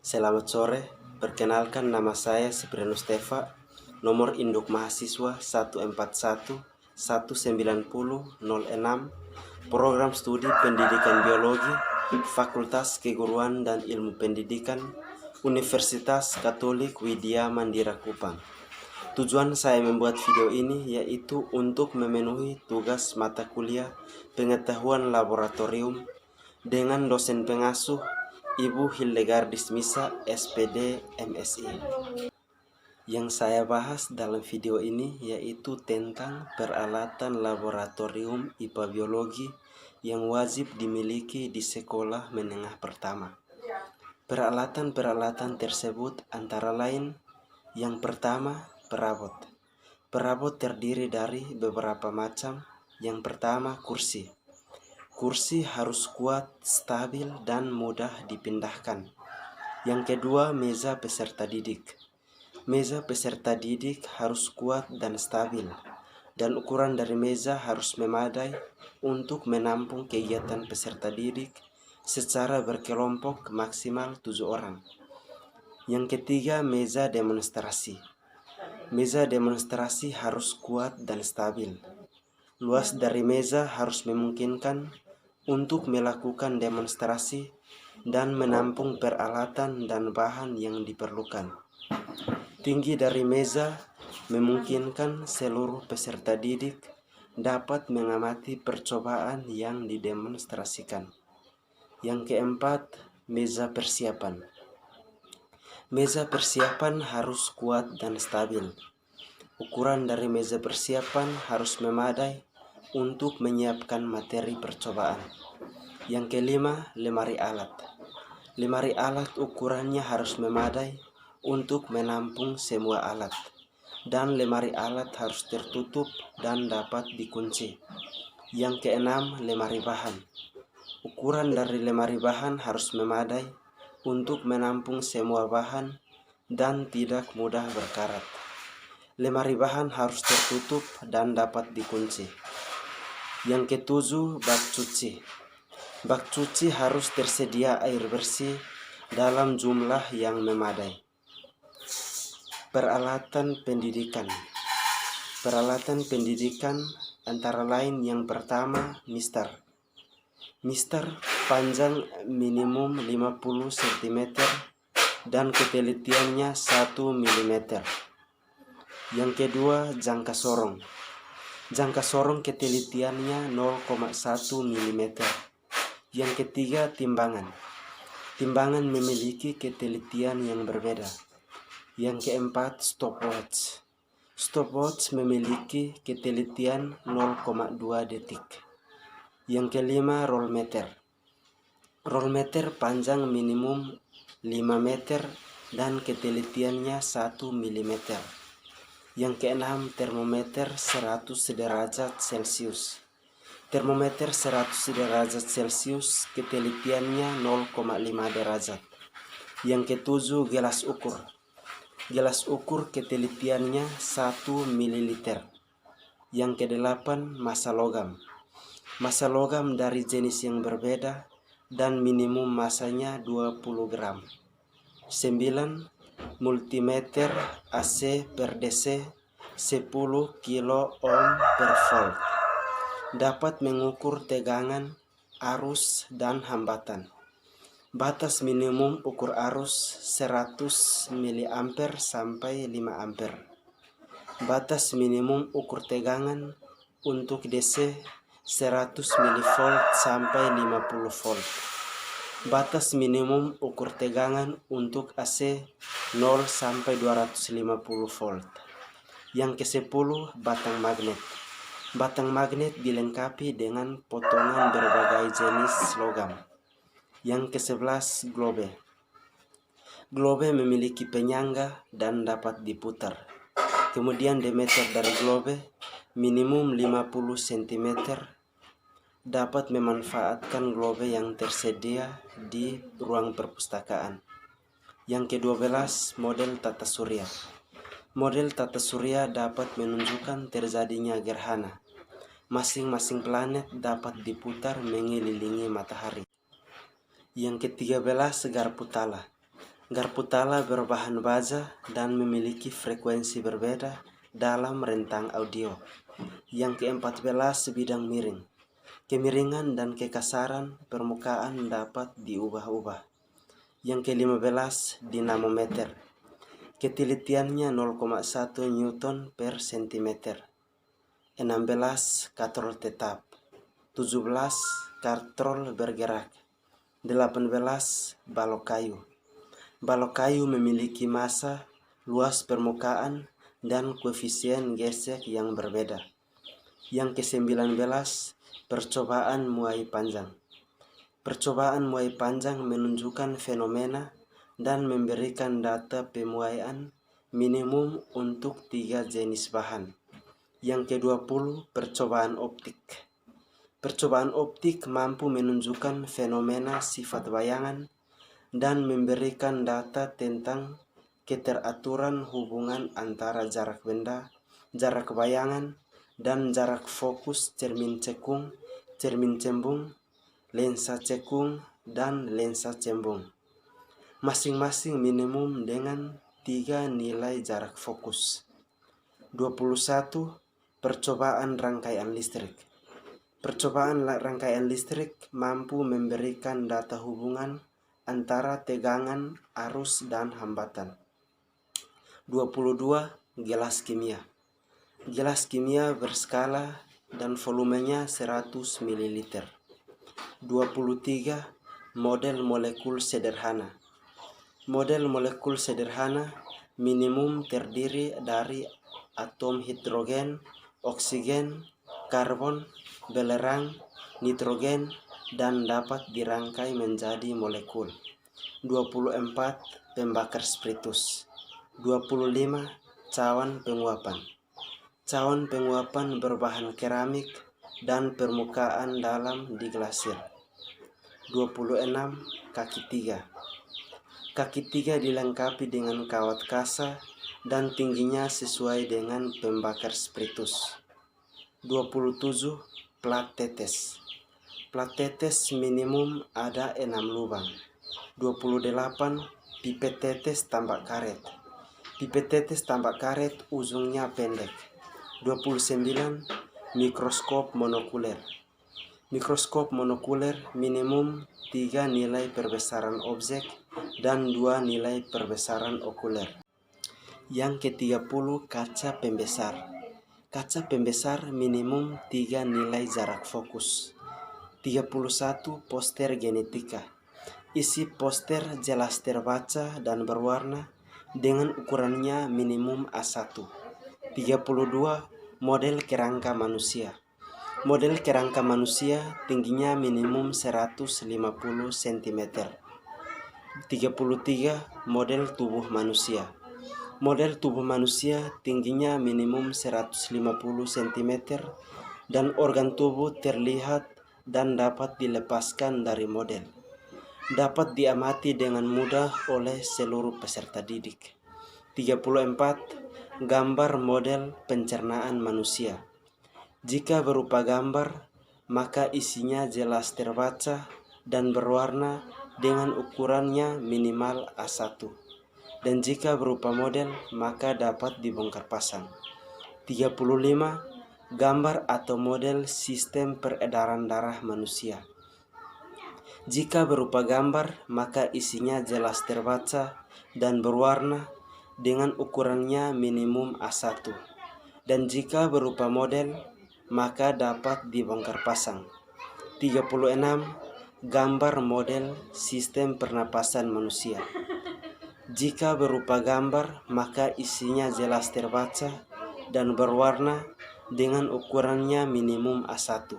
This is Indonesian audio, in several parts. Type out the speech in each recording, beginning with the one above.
Selamat sore, perkenalkan nama saya Siprianus Teva, nomor induk mahasiswa 141 190 06, program studi pendidikan biologi, Fakultas Keguruan dan Ilmu Pendidikan, Universitas Katolik Widya Mandira Kupang. Tujuan saya membuat video ini yaitu untuk memenuhi tugas mata kuliah pengetahuan laboratorium dengan dosen pengasuh Ibu Hildegardis Misa, SPD, MSI. Yang saya bahas dalam video ini yaitu tentang peralatan laboratorium IPA Biologi yang wajib dimiliki di sekolah menengah pertama. Peralatan-peralatan tersebut antara lain: yang pertama, perabot. Perabot terdiri dari beberapa macam. Yang pertama, kursi. Kursi harus kuat, stabil, dan mudah dipindahkan. Yang kedua, meja peserta didik. Meja peserta didik harus kuat dan stabil, dan ukuran dari meja harus memadai untuk menampung kegiatan peserta didik secara berkelompok maksimal 7 orang. Yang ketiga, meja demonstrasi. Meja demonstrasi harus kuat dan stabil. Luas dari meja harus memungkinkan untuk melakukan demonstrasi dan menampung peralatan dan bahan yang diperlukan. Tinggi dari meja memungkinkan seluruh peserta didik dapat mengamati percobaan yang didemonstrasikan. Yang keempat, meja persiapan. Meja persiapan harus kuat dan stabil. Ukuran dari meja persiapan harus memadai untuk menyiapkan materi percobaan. Yang kelima, lemari alat. Lemari alat ukurannya harus memadai untuk menampung semua alat, dan lemari alat harus tertutup dan dapat dikunci. Yang keenam, lemari bahan. Ukuran dari lemari bahan harus memadai untuk menampung semua bahan dan tidak mudah berkarat. Lemari bahan harus tertutup dan dapat dikunci. Yang ketujuh, bak cuci. Bak cuci harus tersedia air bersih dalam jumlah yang memadai. Peralatan pendidikan. Peralatan pendidikan antara lain: yang pertama, mister. Mister panjang minimum 50 cm dan ketelitiannya 1 mm. Yang kedua, jangka sorong. Jangka sorong ketelitiannya 0,1 mm. Yang ketiga, timbangan. Timbangan memiliki ketelitian yang berbeda. Yang keempat, stopwatch. Stopwatch memiliki ketelitian 0,2 detik. Yang kelima, roll meter. Roll meter panjang minimum 5 meter dan ketelitiannya 1 mm. Yang keenam, termometer 100 derajat Celcius. Termometer 100 derajat Celcius ketelitiannya 0,5 derajat. Yang ketujuh, gelas ukur. Gelas ukur ketelitiannya 1 ml. Yang kedelapan, massa logam. Massa logam dari jenis yang berbeda dan minimum masanya 20 gram. 9. Multimeter AC per DC 10 kilo ohm per volt. Dapat mengukur tegangan, arus, dan hambatan. Batas minimum ukur arus 100 mA sampai 5 ampere. Batas minimum ukur tegangan untuk DC 100 mV sampai 50 volt. Batas minimum ukur tegangan untuk AC 0 sampai 250 volt. Yang ke-10, batang magnet. Batang magnet dilengkapi dengan potongan berbagai jenis logam. Yang ke-11, globe. Globe memiliki penyangga dan dapat diputar. Kemudian diameter dari globe minimum 50 cm. Dapat memanfaatkan globe yang tersedia di ruang perpustakaan. Yang ke-12, model tata surya. Model tata surya dapat menunjukkan terjadinya gerhana. Masing-masing planet dapat diputar mengelilingi matahari. Yang ke-13, garpu tala. Garpu tala berbahan baja dan memiliki frekuensi berbeda dalam rentang audio. Yang ke-14 bidang miring. Kemiringan dan kekasaran permukaan dapat diubah-ubah. Yang ke-15 dinamometer. Ketelitiannya 0,1 Newton per centimeter. 16 katrol tetap. 17 katrol bergerak. 18 balok kayu. Balok kayu memiliki massa, luas permukaan, dan koefisien gesek yang berbeda. Yang ke-19 percobaan muai panjang. Percobaan muai panjang menunjukkan fenomena dan memberikan data pemuaian minimum untuk 3 jenis bahan. Yang ke-20 percobaan optik. Percobaan optik mampu menunjukkan fenomena sifat bayangan dan memberikan data tentang keteraturan hubungan antara jarak benda, jarak bayangan, dan jarak fokus cermin cekung, cermin cembung, lensa cekung, dan lensa cembung. Masing-masing minimum dengan 3 nilai jarak fokus. 21 percobaan rangkaian listrik. Percobaan rangkaian listrik mampu memberikan data hubungan antara tegangan, arus, dan hambatan. 22 gelas kimia. Gelas kimia berskala dan volumenya 100 ml. 23 model molekul sederhana. Model molekul sederhana minimum terdiri dari atom hidrogen, oksigen, karbon, belerang, nitrogen, dan dapat dirangkai menjadi molekul. 24 pembakar spiritus. 25 cawan penguapan. Cawan penguapan berbahan keramik dan permukaan dalam diglasir. 26 kaki tiga. Kaki tiga dilengkapi dengan kawat kasa dan tingginya sesuai dengan pembakar spiritus. 27 plat tetes. Plat tetes minimum ada 6 lubang. 28 pipet tetes tambak karet. Pipet tetes tambak karet ujungnya pendek. 29 mikroskop monokuler. Mikroskop monokuler minimum 3 nilai perbesaran objek dan 2 nilai perbesaran okuler. Yang ke-30 kaca pembesar. Kaca pembesar minimum 3 nilai jarak fokus. 31 poster genetika. Isi poster jelas terbaca dan berwarna dengan ukurannya minimum A1. 32 model kerangka manusia. Model kerangka manusia tingginya minimum 150 cm. 33 model tubuh manusia. Model tubuh manusia tingginya minimum 150 cm dan organ tubuh terlihat dan dapat dilepaskan dari model. Dapat diamati dengan mudah oleh seluruh peserta didik. 34 gambar model pencernaan manusia. Jika berupa gambar, maka isinya jelas terbaca dan berwarna dengan ukurannya minimal A1. Dan jika berupa model, maka dapat dibongkar pasang. 35 gambar atau model sistem peredaran darah manusia. Jika berupa gambar, maka isinya jelas terbaca dan berwarna dengan ukurannya minimum A1. Dan jika berupa model, maka dapat dibongkar pasang. 36 gambar model sistem pernapasan manusia. Jika berupa gambar, maka isinya jelas terbaca dan berwarna dengan ukurannya minimum A1.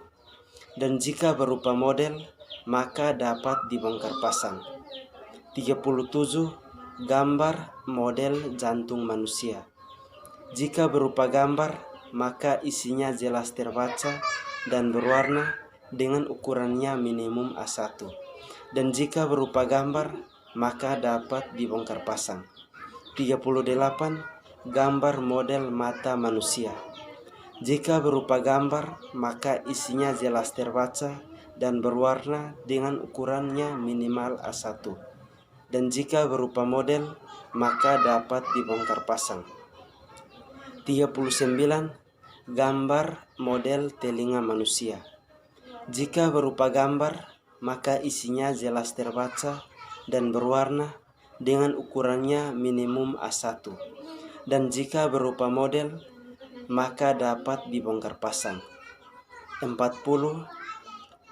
Dan jika berupa model, maka dapat dibongkar pasang. 37 gambar model jantung manusia. Jika berupa gambar, maka isinya jelas terbaca dan berwarna dengan ukurannya minimum A1. Dan jika berupa gambar, maka dapat dibongkar pasang. 38 gambar model mata manusia. Jika berupa gambar, maka isinya jelas terbaca dan berwarna dengan ukurannya minimal A1. dan jika berupa model, maka dapat dibongkar pasang. 39. Gambar model telinga manusia. Jika berupa gambar, maka isinya jelas terbaca dan berwarna dengan ukurannya minimum A1. Dan jika berupa model, maka dapat dibongkar pasang. 40.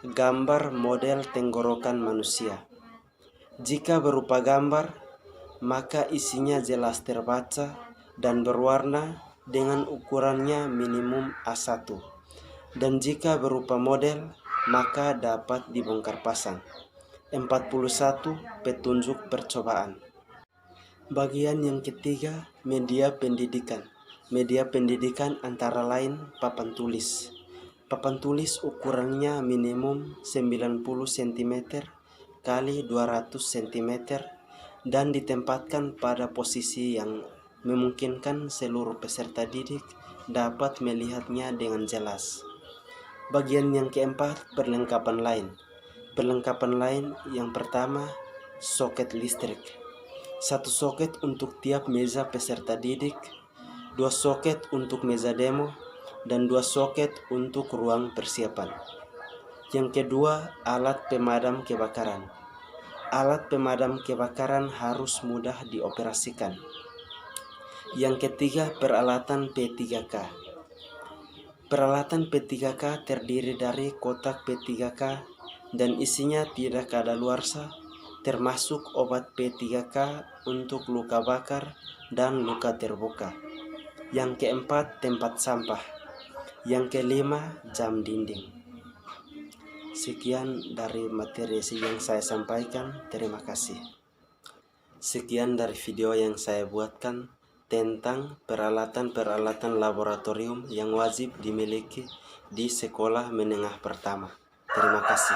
Gambar model tenggorokan manusia. Jika berupa gambar, maka isinya jelas terbaca dan berwarna dengan ukurannya minimum A1. Dan jika berupa model, maka dapat dibongkar pasang. 41. Petunjuk percobaan. Bagian yang ketiga, media pendidikan. Media pendidikan antara lain papan tulis. Papan tulis ukurannya minimum 90 cm kali 200 cm dan ditempatkan pada posisi yang memungkinkan seluruh peserta didik dapat melihatnya dengan jelas. Bagian yang keempat, perlengkapan lain. Perlengkapan lain yang pertama, soket listrik. 1 soket untuk tiap meja peserta didik, 2 soket untuk meja demo, dan 2 soket untuk ruang persiapan. Yang kedua, alat pemadam kebakaran. Alat pemadam kebakaran harus mudah dioperasikan. Yang ketiga, peralatan P3K. Peralatan P3K terdiri dari kotak P3K dan isinya tidak kadaluarsa, termasuk obat P3K untuk luka bakar dan luka terbuka. Yang keempat, tempat sampah. Yang kelima, jam dinding. Sekian dari materi yang saya sampaikan. Terima kasih. Sekian dari video yang saya buatkan tentang peralatan-peralatan laboratorium yang wajib dimiliki di sekolah menengah pertama. Terima kasih.